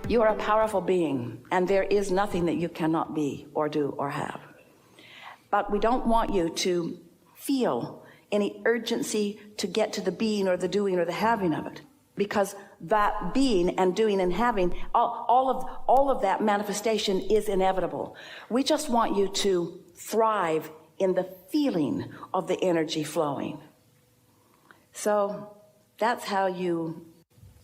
You are a powerful being, and there is nothing that you cannot be or do or have. But we don't want you to feel any urgency to get to the being or the doing or the having of it, because that being and doing and having, all of that manifestation is inevitable. We just want you to thrive in the feeling of the energy flowing. So that's how you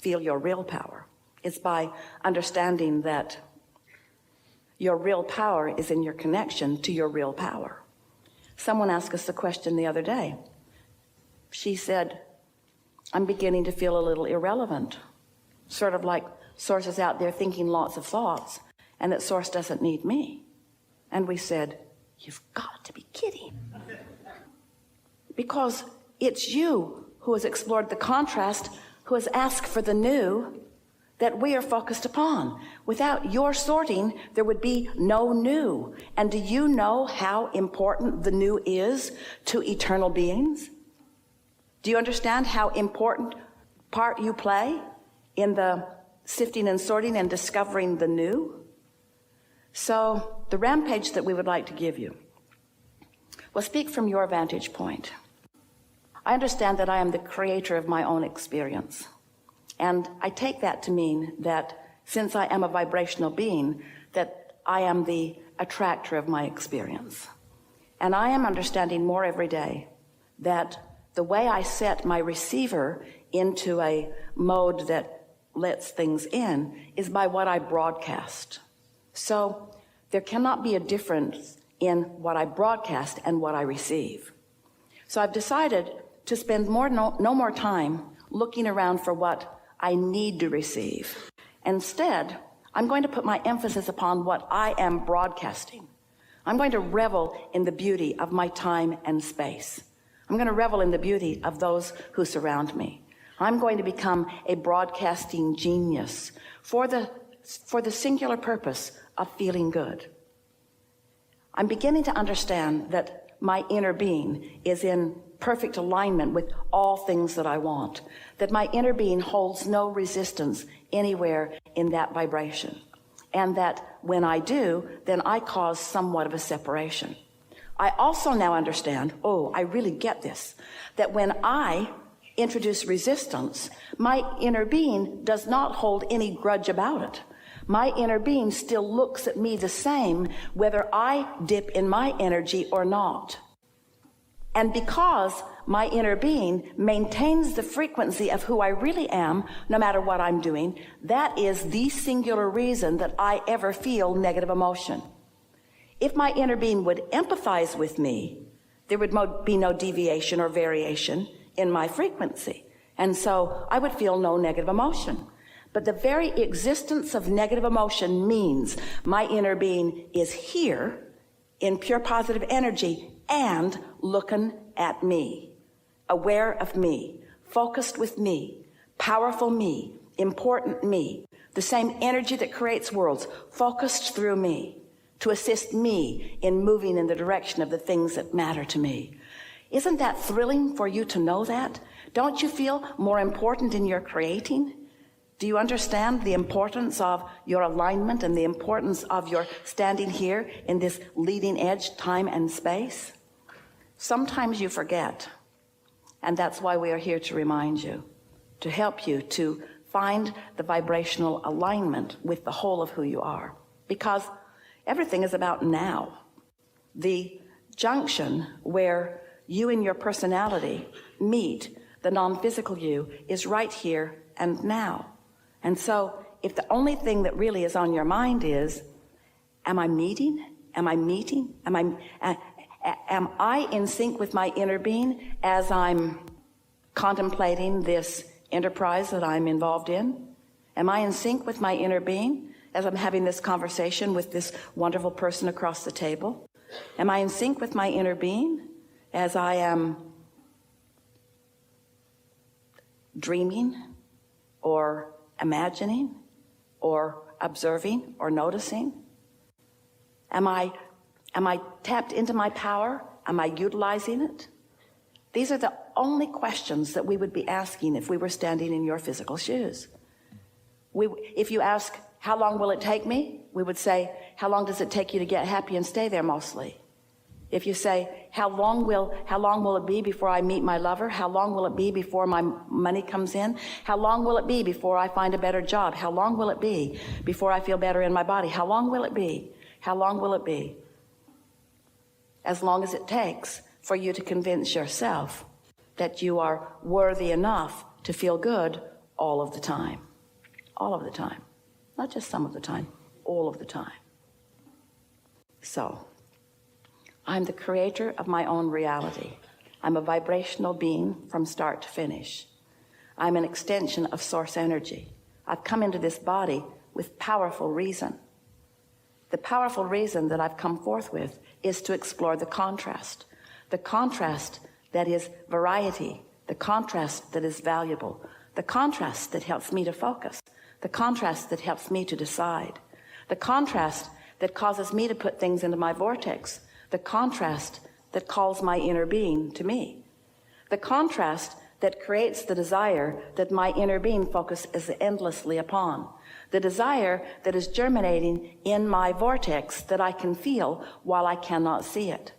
feel your real power. It's by understanding that your real power is in your connection to your real power. Someone asked us a question the other day. She said, I'm beginning to feel a little irrelevant, sort of like Source is out there thinking lots of thoughts, and that Source doesn't need me. And we said, you've got to be kidding. Because it's you who has explored the contrast, who has asked for the new that we are focused upon. Without your sorting, there would be no new. And do you know how important the new is to eternal beings? Do you understand how important part you play in the sifting and sorting and discovering the new? So the rampage that we would like to give you will speak from your vantage point. I understand that I am the creator of my own experience. And I take that to mean that since I am a vibrational being, that I am the attractor of my experience. And I am understanding more every day that the way I set my receiver into a mode that lets things in is by what I broadcast. So there cannot be a difference in what I broadcast and what I receive. So I've decided to spend no more time looking around for what I need to receive. Instead, I'm going to put my emphasis upon what I am broadcasting. I'm going to revel in the beauty of my time and space. I'm going to revel in the beauty of those who surround me. I'm going to become a broadcasting genius for the singular purpose of feeling good. I'm beginning to understand that my inner being is in perfect alignment with all things that I want, that my inner being holds no resistance anywhere in that vibration, and that when I do, then I cause somewhat of a separation. I also now understand, I really get this, that when I introduce resistance, my inner being does not hold any grudge about it. My inner being still looks at me the same, whether I dip in my energy or not. And because my inner being maintains the frequency of who I really am, no matter what I'm doing, that is the singular reason that I ever feel negative emotion. If my inner being would empathize with me, there would be no deviation or variation in my frequency. And so I would feel no negative emotion. But the very existence of negative emotion means my inner being is here in pure positive energy and looking at me, aware of me, focused with me, powerful me, important me, the same energy that creates worlds, focused through me to assist me in moving in the direction of the things that matter to me. Isn't that thrilling for you to know that? Don't you feel more important in your creating? Do you understand the importance of your alignment and the importance of your standing here in this leading edge time and space? Sometimes you forget, and that's why we are here to remind you, to help you to find the vibrational alignment with the whole of who you are, because everything is about now. The junction where you and your personality meet the non-physical you is right here and now. And so if the only thing that really is on your mind is, am I meeting? Am I meeting? Am I in sync with my inner being as I'm contemplating this enterprise that I'm involved in? Am I in sync with my inner being as I'm having this conversation with this wonderful person across the table? Am I in sync with my inner being as I am dreaming or imagining or observing or noticing? Am I tapped into my power? Am I utilizing it? These are the only questions that we would be asking if we were standing in your physical shoes. If you ask, how long will it take me? We would say, how long does it take you to get happy and stay there mostly? If you say, how long will it be before I meet my lover? How long will it be before my money comes in? How long will it be before I find a better job? How long will it be before I feel better in my body? How long will it be? How long will it be? As long as it takes for you to convince yourself that you are worthy enough to feel good all of the time. All of the time. Not just some of the time, all of the time. So, I'm the creator of my own reality. I'm a vibrational being from start to finish. I'm an extension of source energy. I've come into this body with powerful reason. The powerful reason that I've come forth with is to explore the contrast that is variety, the contrast that is valuable, the contrast that helps me to focus, the contrast that helps me to decide, the contrast that causes me to put things into my vortex, the contrast that calls my inner being to me, the contrast that creates the desire that my inner being focuses endlessly upon, the desire that is germinating in my vortex that I can feel while I cannot see it,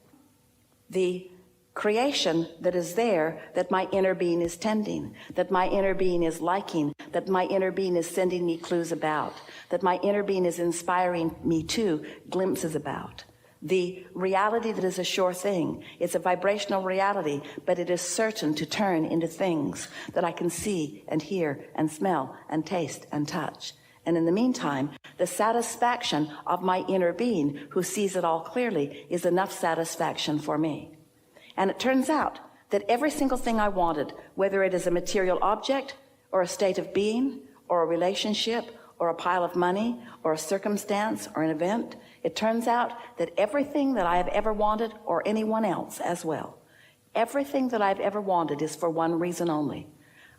the creation that is there that my inner being is tending, that my inner being is liking, that my inner being is sending me clues about, that my inner being is inspiring me to glimpses about. The reality that is a sure thing. It's a vibrational reality, but it is certain to turn into things that I can see and hear and smell and taste and touch. And in the meantime, the satisfaction of my inner being who sees it all clearly is enough satisfaction for me. And it turns out that every single thing I wanted, whether it is a material object or a state of being or a relationship or a pile of money or a circumstance or an event, it turns out that everything that I have ever wanted, or anyone else as well, everything that I've ever wanted is for one reason only.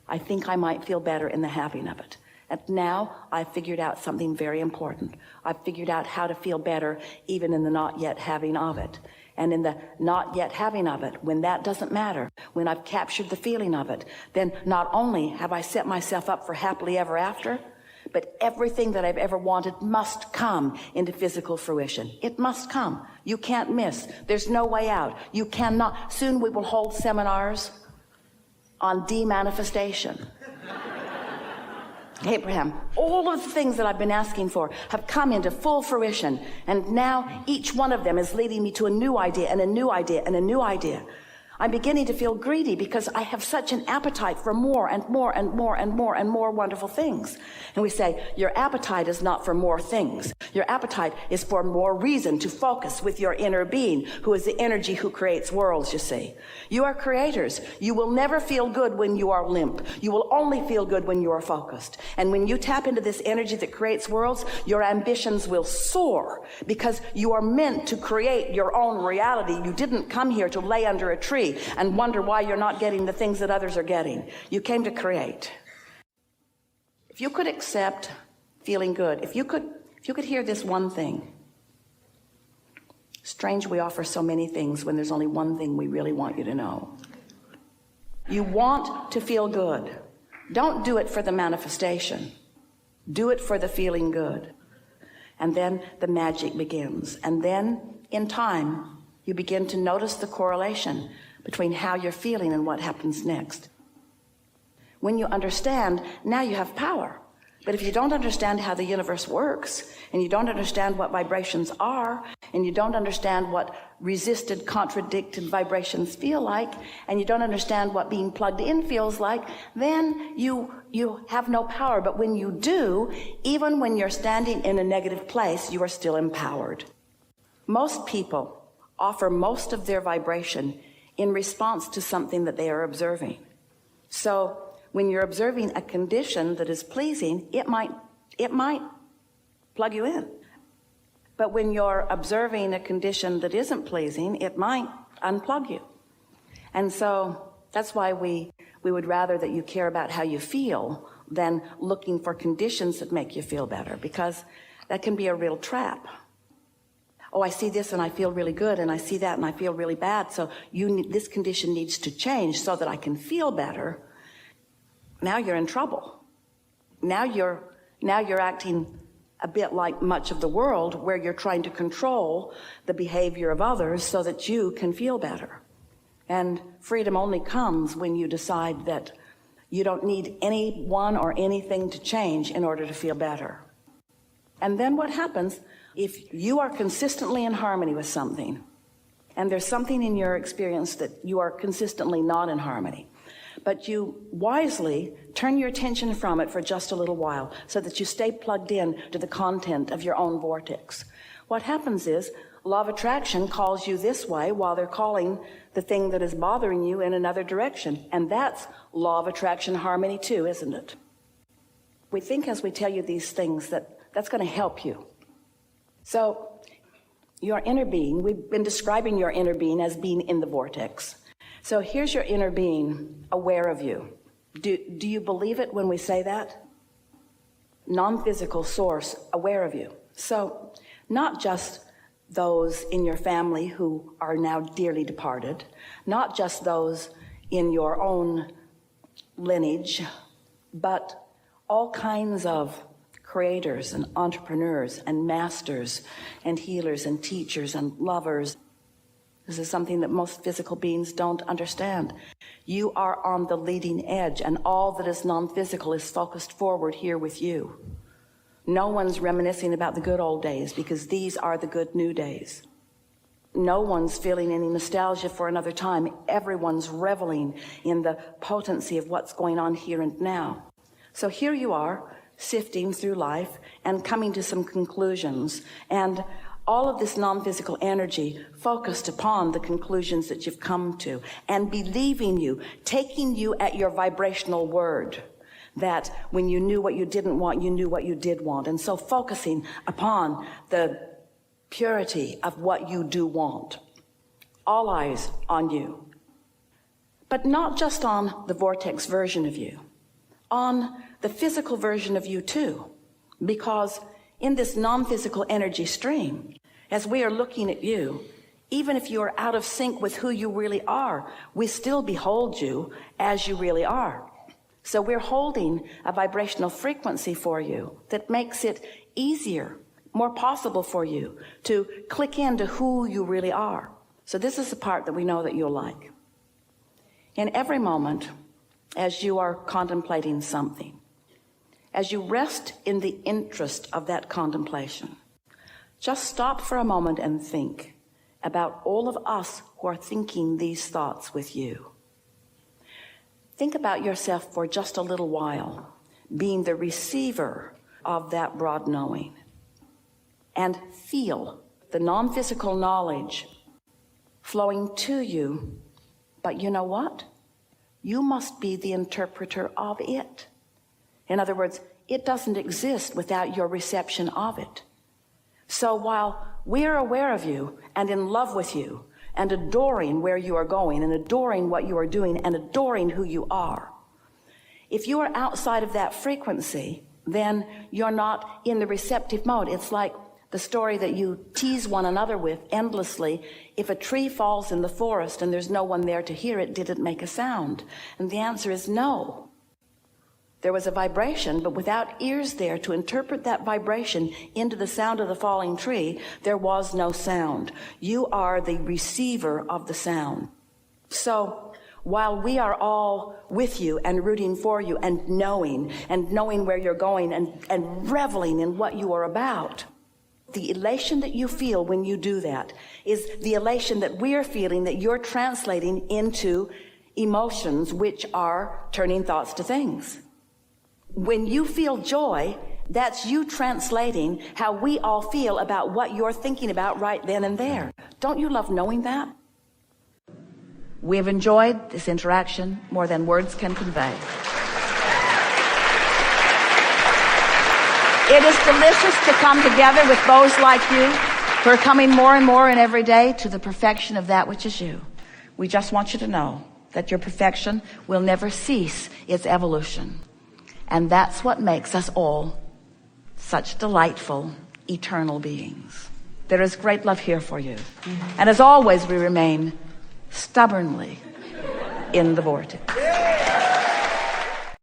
I think I might feel better in the having of it. And now I've figured out something very important. I've figured out how to feel better even in the not yet having of it. And in the not yet having of it, when that doesn't matter, when I've captured the feeling of it, then not only have I set myself up for happily ever after, but everything that I've ever wanted must come into physical fruition. It must come. You can't miss. There's no way out. You cannot. Soon we will hold seminars on demanifestation. Abraham, all of the things that I've been asking for have come into full fruition. And now each one of them is leading me to a new idea and a new idea and a new idea. I'm beginning to feel greedy because I have such an appetite for more and more and more and more and more wonderful things. And we say, your appetite is not for more things. Your appetite is for more reason to focus with your inner being, who is the energy who creates worlds, you see. You are creators. You will never feel good when you are limp. You will only feel good when you are focused. And when you tap into this energy that creates worlds, your ambitions will soar because you are meant to create your own reality. You didn't come here to lay under a tree and wonder why you're not getting the things that others are getting. You came to create. If you could accept feeling good, if you could hear this one thing. Strange we offer so many things when there's only one thing we really want you to know. You want to feel good. Don't do it for the manifestation. Do it for the feeling good. And then the magic begins. And then in time, you begin to notice the correlation between how you're feeling and what happens next. When you understand, now you have power. But if you don't understand how the universe works, and you don't understand what vibrations are, and you don't understand what resisted, contradicted vibrations feel like, and you don't understand what being plugged in feels like, then you have no power. But when you do, even when you're standing in a negative place, you are still empowered. Most people offer most of their vibration in response to something that they are observing. So when you're observing a condition that is pleasing, it might plug you in. But when you're observing a condition that isn't pleasing, it might unplug you. And so that's why we would rather that you care about how you feel than looking for conditions that make you feel better, because that can be a real trap. Oh, I see this and I feel really good, and I see that and I feel really bad, so this condition needs to change so that I can feel better. Now you're in trouble. Now you're Now you're acting a bit like much of the world, where you're trying to control the behavior of others so that you can feel better. And freedom only comes when you decide that you don't need anyone or anything to change in order to feel better. And then what happens if you are consistently in harmony with something, and there's something in your experience that you are consistently not in harmony, but you wisely turn your attention from it for just a little while so that you stay plugged in to the content of your own vortex. What happens is law of attraction calls you this way while they're calling the thing that is bothering you in another direction. And that's law of attraction harmony too, isn't it? We think as we tell you these things that that's going to help you. So your inner being, we've been describing your inner being as being in the vortex. So here's your inner being aware of you. Do you believe it when we say that? Non-physical source aware of you. So not just those in your family who are now dearly departed, not just those in your own lineage, but all kinds of creators and entrepreneurs and masters and healers and teachers and lovers. This is something that most physical beings don't understand. You are on the leading edge, and all that is non-physical is focused forward here with you. No one's reminiscing about the good old days, because these are the good new days. No one's feeling any nostalgia for another time. Everyone's reveling in the potency of what's going on here and now. So here you are, sifting through life and coming to some conclusions, and all of this non-physical energy focused upon the conclusions that you've come to, and believing you, taking you at your vibrational word, that when you knew what you didn't want, you knew what you did want. And so focusing upon the purity of what you do want. All eyes on you. But not just on the vortex version of you, on the physical version of you too, because in this non-physical energy stream, as we are looking at you, even if you are out of sync with who you really are, we still behold you as you really are. So we're holding a vibrational frequency for you that makes it easier, more possible for you to click into who you really are. So this is the part that we know that you'll like. In every moment, as you are contemplating something, as you rest in the interest of that contemplation, just stop for a moment and think about all of us who are thinking these thoughts with you. Think about yourself for just a little while, being the receiver of that broad knowing, and feel the non-physical knowledge flowing to you. But you know what? You must be the interpreter of it. In other words, it doesn't exist without your reception of it. So while we're aware of you and in love with you and adoring where you are going and adoring what you are doing and adoring who you are, if you are outside of that frequency, then you're not in the receptive mode. It's like the story that you tease one another with endlessly. If a tree falls in the forest and there's no one there to hear it, did it make a sound? And the answer is no. There was a vibration, but without ears there to interpret that vibration into the sound of the falling tree, there was no sound. You are the receiver of the sound. So while we are all with you and rooting for you and knowing where you're going and reveling in what you are about, the elation that you feel when you do that is the elation that we're feeling, that you're translating into emotions, which are turning thoughts to things. When you feel joy, that's you translating how we all feel about what you're thinking about right then and there. Don't you love knowing that? We have enjoyed this interaction more than words can convey. It is delicious to come together with those like you who are coming more and more in every day to the perfection of that which is you. We just want you to know that your perfection will never cease its evolution. And that's what makes us all such delightful, eternal beings. There is great love here for you. And as always, we remain stubbornly in the vortex.